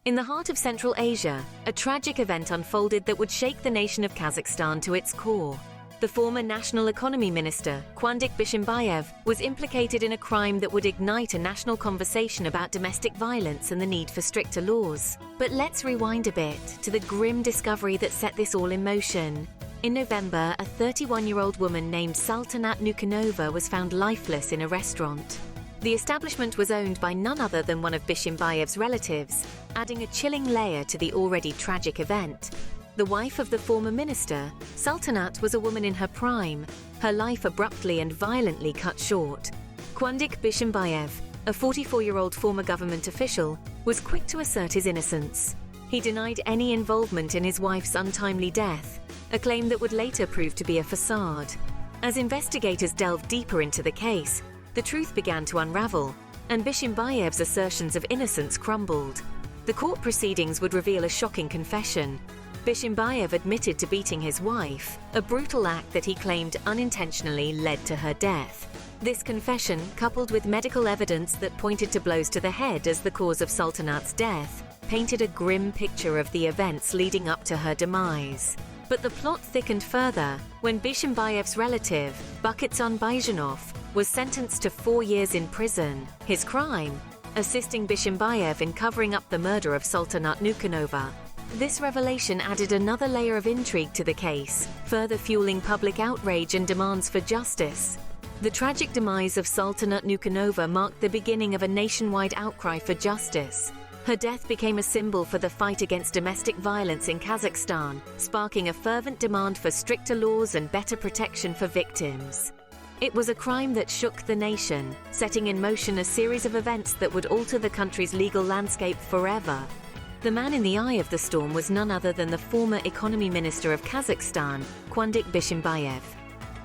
In the heart of Central Asia, a tragic event unfolded that would shake the nation of Kazakhstan to its core. The former National Economy Minister, Kuandyk Bishimbayev, was implicated in a crime that would ignite a national conversation about domestic violence and the need for stricter laws. But let's rewind a bit to the grim discovery that set this all in motion. In November, a 31-year-old woman named Saltanat Nukenova was found lifeless in a restaurant. The establishment was owned by none other than one of Bishimbayev's relatives, adding a chilling layer to the already tragic event. The wife of the former minister, Sultanat was a woman in her prime, her life abruptly and violently cut short. Kuandyk Bishimbayev, a 44-year-old former government official, was quick to assert his innocence. He denied any involvement in his wife's untimely death, a claim that would later prove to be a facade. As investigators delved deeper into the case, the truth began to unravel, and Bishimbayev's assertions of innocence crumbled. The court proceedings would reveal a shocking confession. Bishimbayev admitted to beating his wife, a brutal act that he claimed unintentionally led to her death. This confession, coupled with medical evidence that pointed to blows to the head as the cause of Sultanat's death, painted a grim picture of the events leading up to her demise. But the plot thickened further when Bishimbayev's relative, Bishimbayev, was sentenced to 4 years in prison. His crime? Assisting Bishimbayev in covering up the murder of Saltanat Nukenova. This revelation added another layer of intrigue to the case, further fueling public outrage and demands for justice. The tragic demise of Saltanat Nukenova marked the beginning of a nationwide outcry for justice. Her death became a symbol for the fight against domestic violence in Kazakhstan, sparking a fervent demand for stricter laws and better protection for victims. It was a crime that shook the nation, setting in motion a series of events that would alter the country's legal landscape forever. The man in the eye of the storm was none other than the former economy minister of Kazakhstan, Kuandyk Bishimbayev.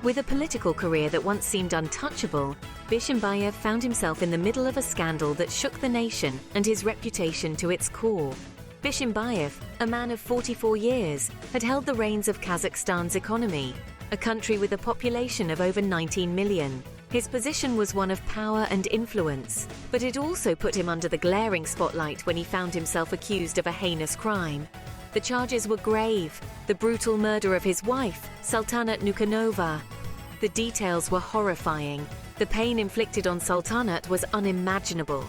With a political career that once seemed untouchable, Bishimbayev found himself in the middle of a scandal that shook the nation and his reputation to its core. Bishimbayev, a man of 44 years, had held the reins of Kazakhstan's economy, a country with a population of over 19 million. His position was one of power and influence, but it also put him under the glaring spotlight when he found himself accused of a heinous crime. The charges were grave: the brutal murder of his wife, Saltanat Nukenova. The details were horrifying. The pain inflicted on Sultanat was unimaginable.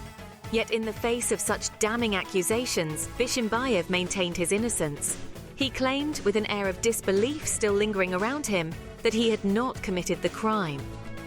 Yet in the face of such damning accusations, Bishimbayev maintained his innocence. He claimed, with an air of disbelief still lingering around him, that he had not committed the crime.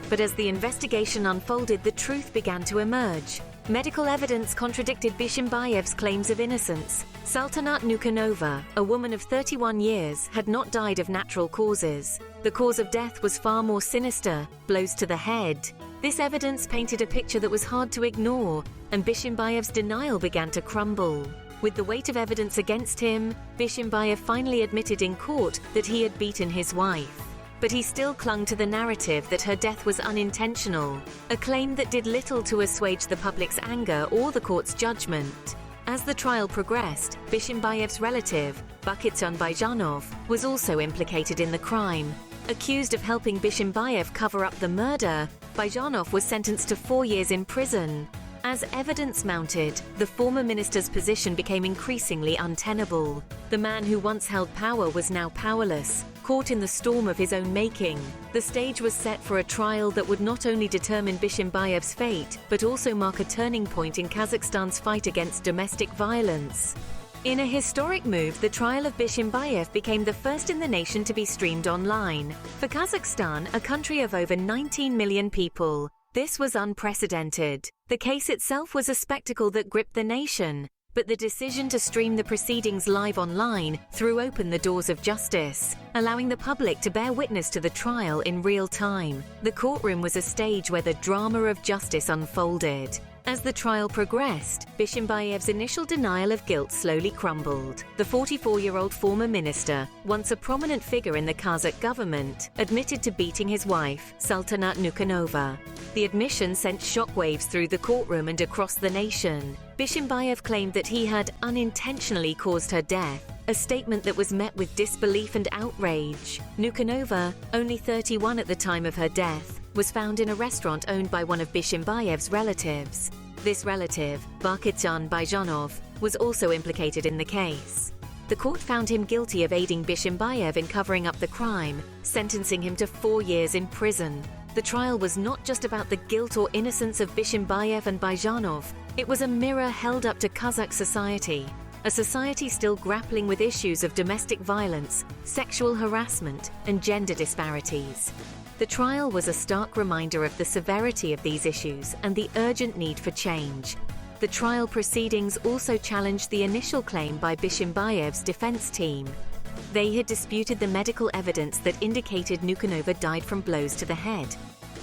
But as the investigation unfolded, the truth began to emerge. Medical evidence contradicted Bishimbayev's claims of innocence. Saltanat Nukenova, a woman of 31 years, had not died of natural causes. The cause of death was far more sinister: blows to the head. This evidence painted a picture that was hard to ignore, and Bishimbayev's denial began to crumble. With the weight of evidence against him, Bishimbayev finally admitted in court that he had beaten his wife. But he still clung to the narrative that her death was unintentional, a claim that did little to assuage the public's anger or the court's judgment. As the trial progressed, Bishimbayev's relative, Bishimbayev, was also implicated in the crime. Accused of helping Bishimbayev cover up the murder, Bishimbayev was sentenced to 4 years in prison. As evidence mounted, the former minister's position became increasingly untenable. The man who once held power was now powerless, caught in the storm of his own making. The stage was set for a trial that would not only determine Bishimbayev's fate, but also mark a turning point in Kazakhstan's fight against domestic violence. In a historic move, the trial of Bishimbayev became the first in the nation to be streamed online. For Kazakhstan, a country of over 19 million people, this was unprecedented. The case itself was a spectacle that gripped the nation, but the decision to stream the proceedings live online threw open the doors of justice, allowing the public to bear witness to the trial in real time. The courtroom was a stage where the drama of justice unfolded. As the trial progressed, Bishimbayev's initial denial of guilt slowly crumbled. The 44-year-old former minister, once a prominent figure in the Kazakh government, admitted to beating his wife, Saltanat Nukenova. The admission sent shockwaves through the courtroom and across the nation. Bishimbayev claimed that he had unintentionally caused her death, a statement that was met with disbelief and outrage. Nukenova, only 31 at the time of her death, was found in a restaurant owned by one of Bishimbayev's relatives. This relative, Bishimbayev, was also implicated in the case. The court found him guilty of aiding Bishimbayev in covering up the crime, sentencing him to 4 years in prison. The trial was not just about the guilt or innocence of Bishimbayev and Byzhanov. It was a mirror held up to Kazakh society, a society still grappling with issues of domestic violence, sexual harassment, and gender disparities. The trial was a stark reminder of the severity of these issues and the urgent need for change. The trial proceedings also challenged the initial claim by Bishimbayev's defense team. They had disputed the medical evidence that indicated Nukenova died from blows to the head.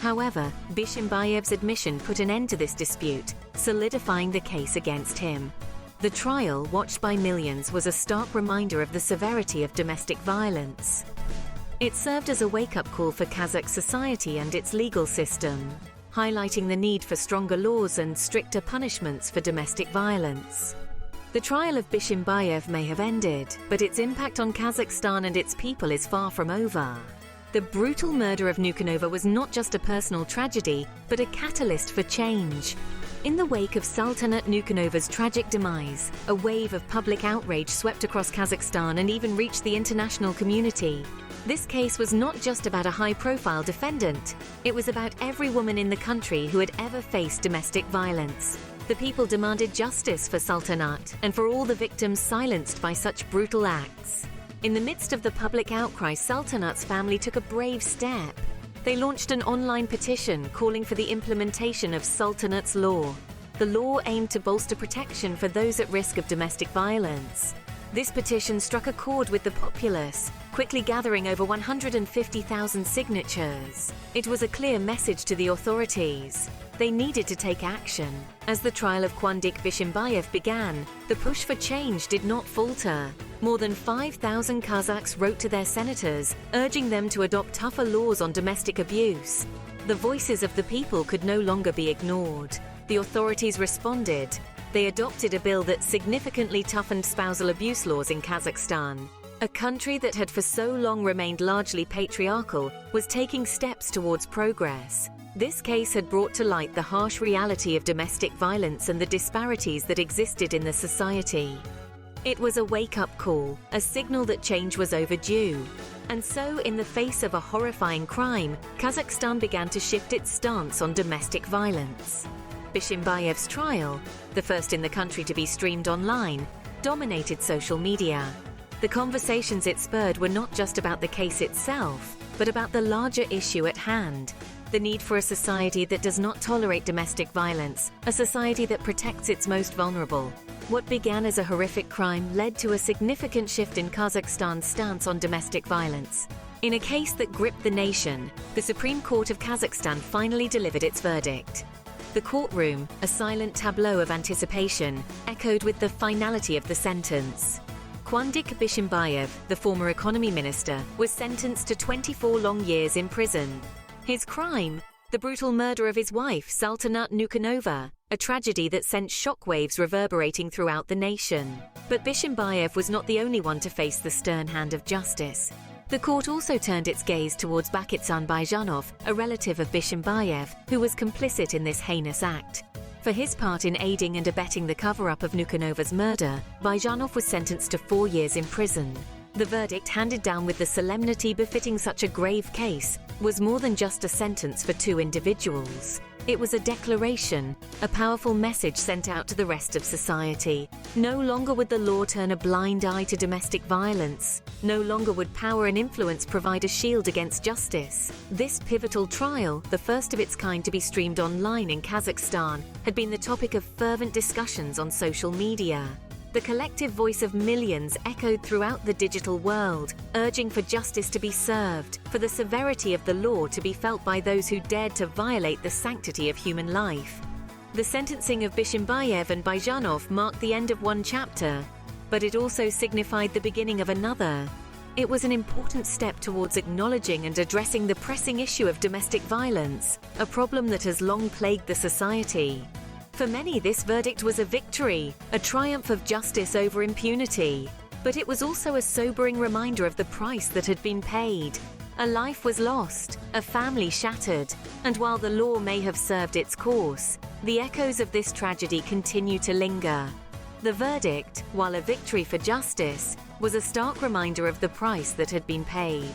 However, Bishimbayev's admission put an end to this dispute, solidifying the case against him. The trial, watched by millions, was a stark reminder of the severity of domestic violence. It served as a wake-up call for Kazakh society and its legal system, highlighting the need for stronger laws and stricter punishments for domestic violence. The trial of Bishimbayev may have ended, but its impact on Kazakhstan and its people is far from over. The brutal murder of Nukenova was not just a personal tragedy, but a catalyst for change. In the wake of Saltanat Nukenova's tragic demise, a wave of public outrage swept across Kazakhstan and even reached the international community. This case was not just about a high-profile defendant. It was about every woman in the country who had ever faced domestic violence. The people demanded justice for Sultanat and for all the victims silenced by such brutal acts. In the midst of the public outcry, Sultanat's family took a brave step. They launched an online petition calling for the implementation of Sultanat's law. The law aimed to bolster protection for those at risk of domestic violence. This petition struck a chord with the populace, quickly gathering over 150,000 signatures. It was a clear message to the authorities. They needed to take action. As the trial of Kuandyk Bishimbayev began, the push for change did not falter. More than 5,000 Kazakhs wrote to their senators, urging them to adopt tougher laws on domestic abuse. The voices of the people could no longer be ignored. The authorities responded. They adopted a bill that significantly toughened spousal abuse laws in Kazakhstan. A country that had for so long remained largely patriarchal was taking steps towards progress. This case had brought to light the harsh reality of domestic violence and the disparities that existed in the society. It was a wake-up call, a signal that change was overdue. And so, in the face of a horrifying crime, Kazakhstan began to shift its stance on domestic violence. Bishimbayev's trial, the first in the country to be streamed online, dominated social media. The conversations it spurred were not just about the case itself, but about the larger issue at hand: the need for a society that does not tolerate domestic violence, a society that protects its most vulnerable. What began as a horrific crime led to a significant shift in Kazakhstan's stance on domestic violence. In a case that gripped the nation, the Supreme Court of Kazakhstan finally delivered its verdict. The courtroom, a silent tableau of anticipation, echoed with the finality of the sentence. Kuandyk Bishimbayev, the former economy minister, was sentenced to 24 long years in prison. His crime? The brutal murder of his wife, Saltanat Nukenova, a tragedy that sent shockwaves reverberating throughout the nation. But Bishimbayev was not the only one to face the stern hand of justice. The court also turned its gaze towards Bakitsan Byzhanov, a relative of Bishimbayev, who was complicit in this heinous act. For his part in aiding and abetting the cover-up of Nukenova's murder, Byzhanov was sentenced to 4 years in prison. The verdict, handed down with the solemnity befitting such a grave case, was more than just a sentence for two individuals. It was a declaration, a powerful message sent out to the rest of society. No longer would the law turn a blind eye to domestic violence. No longer would power and influence provide a shield against justice. This pivotal trial, the first of its kind to be streamed online in Kazakhstan, had been the topic of fervent discussions on social media. The collective voice of millions echoed throughout the digital world, urging for justice to be served, for the severity of the law to be felt by those who dared to violate the sanctity of human life. The sentencing of Bishimbayev and Byzhanov marked the end of one chapter, but it also signified the beginning of another. It was an important step towards acknowledging and addressing the pressing issue of domestic violence, a problem that has long plagued the society. For many, this verdict was a victory, a triumph of justice over impunity. But it was also a sobering reminder of the price that had been paid. A life was lost, a family shattered, and while the law may have served its course, the echoes of this tragedy continue to linger. The verdict, while a victory for justice, was a stark reminder of the price that had been paid.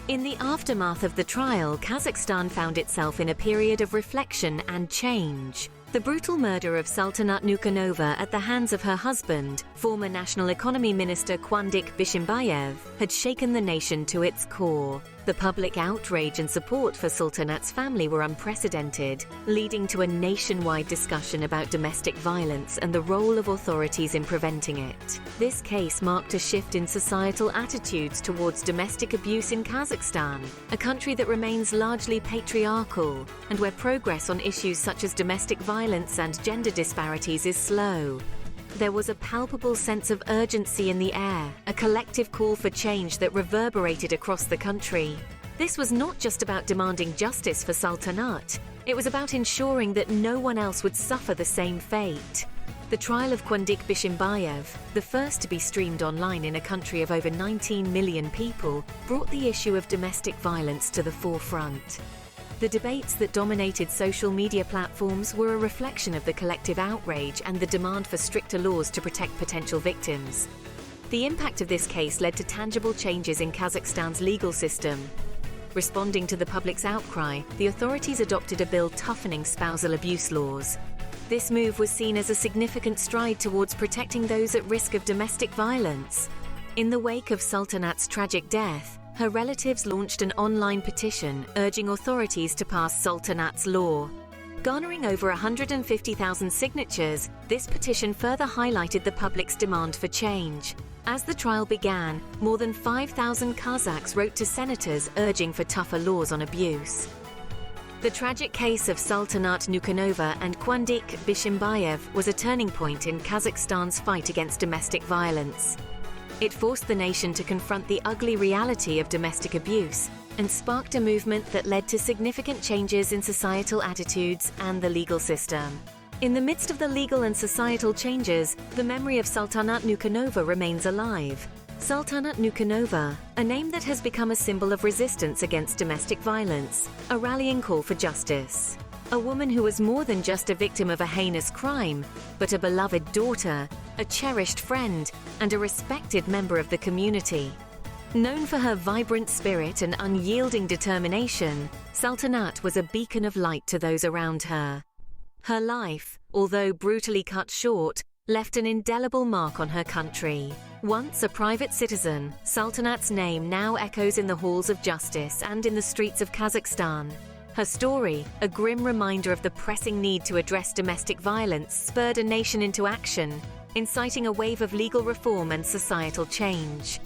In the aftermath of the trial, Kazakhstan found itself in a period of reflection and change. The brutal murder of Saltanat Nukenova at the hands of her husband, former National Economy Minister Kuandyk Bishimbayev, had shaken the nation to its core. The public outrage and support for Sultanat's family were unprecedented, leading to a nationwide discussion about domestic violence and the role of authorities in preventing it. This case marked a shift in societal attitudes towards domestic abuse in Kazakhstan, a country that remains largely patriarchal and where progress on issues such as domestic violence and gender disparities is slow. There was a palpable sense of urgency in the air, a collective call for change that reverberated across the country. This was not just about demanding justice for Saltanat, it was about ensuring that no one else would suffer the same fate. The trial of Kuandyk Bishimbayev, the first to be streamed online in a country of over 19 million people, brought the issue of domestic violence to the forefront. The debates that dominated social media platforms were a reflection of the collective outrage and the demand for stricter laws to protect potential victims. The impact of this case led to tangible changes in Kazakhstan's legal system. Responding to the public's outcry, the authorities adopted a bill toughening spousal abuse laws. This move was seen as a significant stride towards protecting those at risk of domestic violence. In the wake of Sultanat's tragic death, her relatives launched an online petition urging authorities to pass Sultanat's law. Garnering over 150,000 signatures, this petition further highlighted the public's demand for change. As the trial began, more than 5,000 Kazakhs wrote to senators urging for tougher laws on abuse. The tragic case of Saltanat Nukenova and Kuandyk Bishimbayev was a turning point in Kazakhstan's fight against domestic violence. It forced the nation to confront the ugly reality of domestic abuse and sparked a movement that led to significant changes in societal attitudes and the legal system. In the midst of the legal and societal changes, the memory of Saltanat Nukenova remains alive. Saltanat Nukenova, a name that has become a symbol of resistance against domestic violence, a rallying call for justice. A woman who was more than just a victim of a heinous crime, but a beloved daughter, a cherished friend, and a respected member of the community. Known for her vibrant spirit and unyielding determination, Saltanat was a beacon of light to those around her. Her life, although brutally cut short, left an indelible mark on her country. Once a private citizen, Saltanat's name now echoes in the halls of justice and in the streets of Kazakhstan. Her story, a grim reminder of the pressing need to address domestic violence, spurred a nation into action, inciting a wave of legal reform and societal change.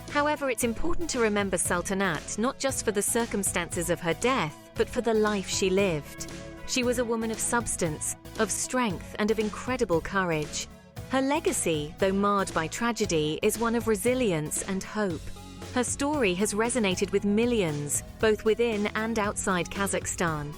However, it's important to remember Saltanat not just for the circumstances of her death, but for the life she lived. She was a woman of substance, of strength, and of incredible courage. Her legacy, though marred by tragedy, is one of resilience and hope. Her story has resonated with millions, both within and outside Kazakhstan.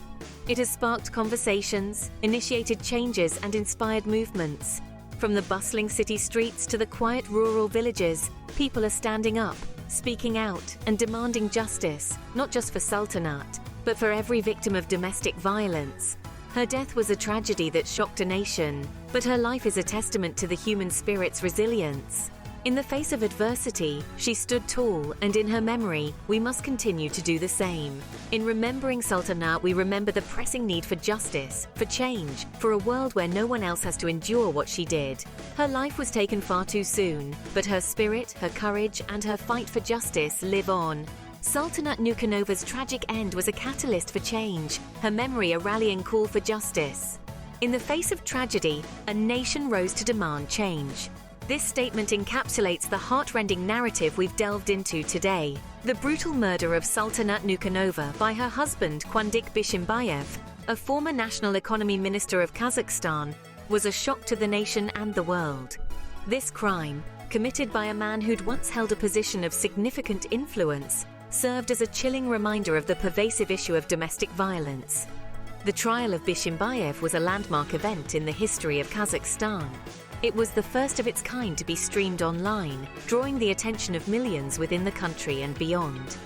It has sparked conversations, initiated changes, and inspired movements. From the bustling city streets to the quiet rural villages, people are standing up, speaking out, and demanding justice, not just for Sultanat, but for every victim of domestic violence. Her death was a tragedy that shocked a nation, but her life is a testament to the human spirit's resilience. In the face of adversity, she stood tall, and in her memory, we must continue to do the same. In remembering Saltanat, we remember the pressing need for justice, for change, for a world where no one else has to endure what she did. Her life was taken far too soon, but her spirit, her courage, and her fight for justice live on. Saltanat Nukenova's tragic end was a catalyst for change, her memory a rallying call for justice. In the face of tragedy, a nation rose to demand change. This statement encapsulates the heart-rending narrative we've delved into today. The brutal murder of Saltanat Nukenova by her husband Kuandyk Bishimbayev, a former National Economy Minister of Kazakhstan, was a shock to the nation and the world. This crime, committed by a man who'd once held a position of significant influence, served as a chilling reminder of the pervasive issue of domestic violence. The trial of Bishimbayev was a landmark event in the history of Kazakhstan. It was the first of its kind to be streamed online, drawing the attention of millions within the country and beyond.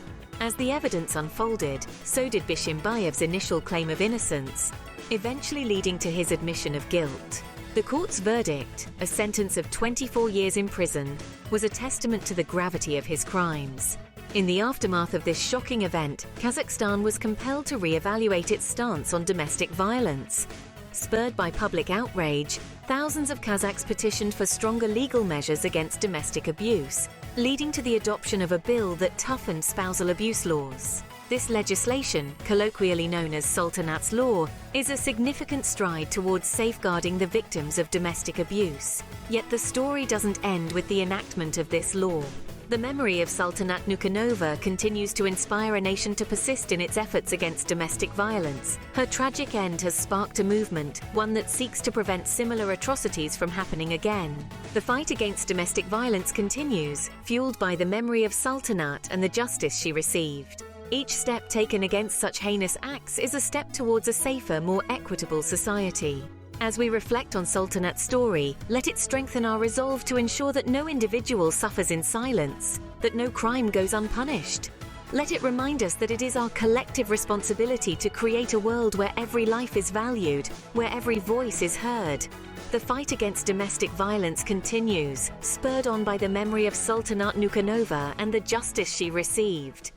As the evidence unfolded, so did Bishimbayev's initial claim of innocence, eventually leading to his admission of guilt. The court's verdict, a sentence of 24 years in prison, was a testament to the gravity of his crimes. In the aftermath of this shocking event, Kazakhstan was compelled to re-evaluate its stance on domestic violence. Spurred by public outrage, thousands of Kazakhs petitioned for stronger legal measures against domestic abuse, leading to the adoption of a bill that toughened spousal abuse laws. This legislation, colloquially known as Sultanat's law, is a significant stride towards safeguarding the victims of domestic abuse. Yet the story doesn't end with the enactment of this law. The memory of Saltanat Nukenova continues to inspire a nation to persist in its efforts against domestic violence. Her tragic end has sparked a movement, one that seeks to prevent similar atrocities from happening again. The fight against domestic violence continues, fueled by the memory of Sultanat and the justice she received. Each step taken against such heinous acts is a step towards a safer, more equitable society. As we reflect on Sultanat's story, let it strengthen our resolve to ensure that no individual suffers in silence, that no crime goes unpunished. Let it remind us that it is our collective responsibility to create a world where every life is valued, where every voice is heard. The fight against domestic violence continues, spurred on by the memory of Saltanat Nukenova and the justice she received.